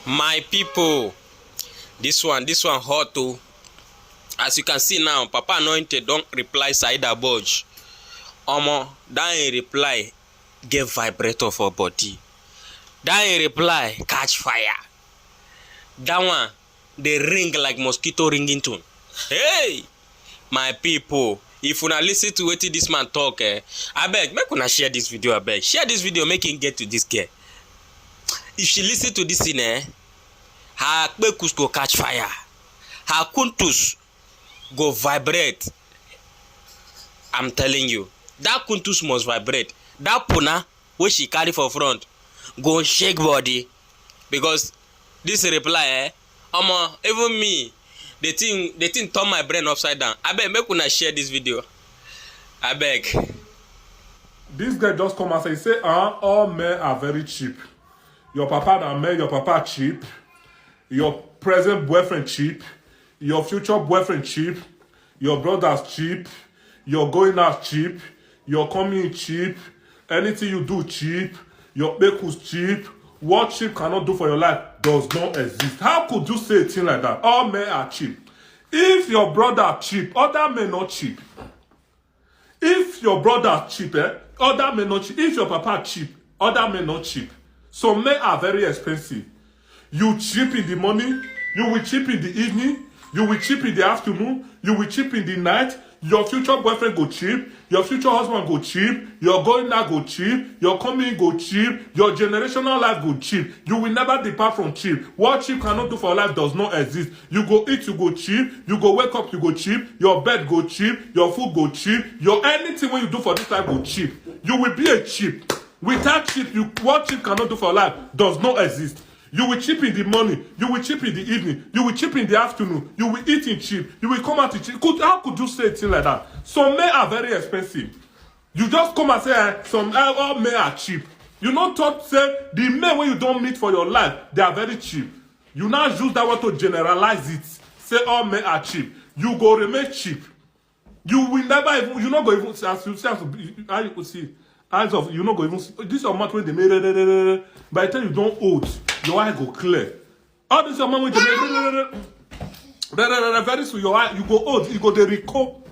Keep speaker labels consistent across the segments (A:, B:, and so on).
A: My people, this one hot too. As you can see now, Papa Anointed don't reply saidaboj. Omo, that in reply get vibrator for body. That in reply catch fire. That one they ring like mosquito ringing tone. Hey, my people, if una listen to wetin this man talk, abeg make una share this video. Abeg share this video, make him get to this girl. If she listen to this thing, her kpekus go catch fire, her kuntus go vibrate. I'm telling you, that kuntus must vibrate. That puna wey she carry for front go shake body, because this reply, omo, even me, the thing turn my brain upside down. Abeg make una share this video. Abeg.
B: This guy just come and say, all men are very cheap. Your papa na man, your papa cheap. Your present boyfriend cheap. Your future boyfriend cheap. Your brother's cheap. Your going out cheap. Your coming cheap. Anything you do cheap. Your bekus cheap. What cheap cannot do for your life does not exist. How could you say a thing like that? All men are cheap. If your brother cheap, other men not cheap. If your brother cheap, other men not cheap. If your papa cheap, other men not cheap. Some men are very expensive. You cheap in the morning, you will cheap in the evening, you will cheap in the afternoon, you will cheap in the night. Your future boyfriend go cheap, your future husband go cheap, your going out go cheap, your coming go cheap, your generational life go cheap. You will never depart from cheap. What cheap cannot do for life does not exist. You go eat, you go cheap, you go wake up, you go cheap, your bed go cheap, your food go cheap, your anything when you do for this life go cheap. You will be a cheap. Without cheap, what cheap cannot do for life does not exist. You will cheap in the morning, you will cheap in the evening, you will cheap in the afternoon, you will eat in cheap, you will come out in cheap. How could you say a thing like that? Some men are very expensive. You just come and say, all men are cheap. You not thought, say, the men when you don't meet for your life, they are very cheap. You now use that word to generalize it. Say all men are cheap. You go remain cheap. You will never even, you not go even, as you could see, eyes of, you not go even, this your mouth when they made, by the time you don't old, your eye go clear. All this your mouth when they made, very soon your eye, you go old, you go the recall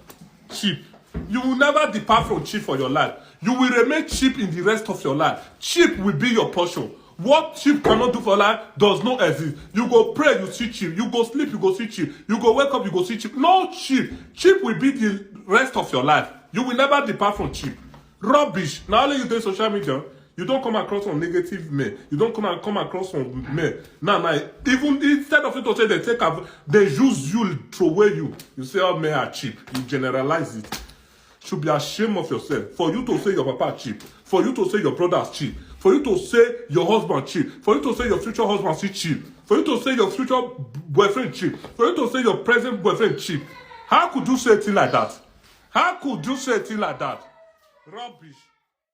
B: cheap. You will never depart from cheap for your life. You will remain cheap in the rest of your life. Cheap will be your portion. What cheap cannot do for life does not exist. You go pray, you see cheap. You go sleep, you go see cheap. You go wake up, you go see cheap. No cheap. Cheap will be the rest of your life. You will never depart from cheap. Rubbish. Now only you do social media, you don't come across on negative men. You don't come across on men. Now, even instead of it to say they use you, throw away you. You say all men are cheap. You generalize it. Should be ashamed of yourself. For you to say your papa cheap. For you to say your brother is cheap. For you to say your husband cheap. For you to say your future husband is cheap. For you to say your future boyfriend cheap. For you to say your present boyfriend cheap. How could you say a thing like that? How could you say a thing like that? Rubbish.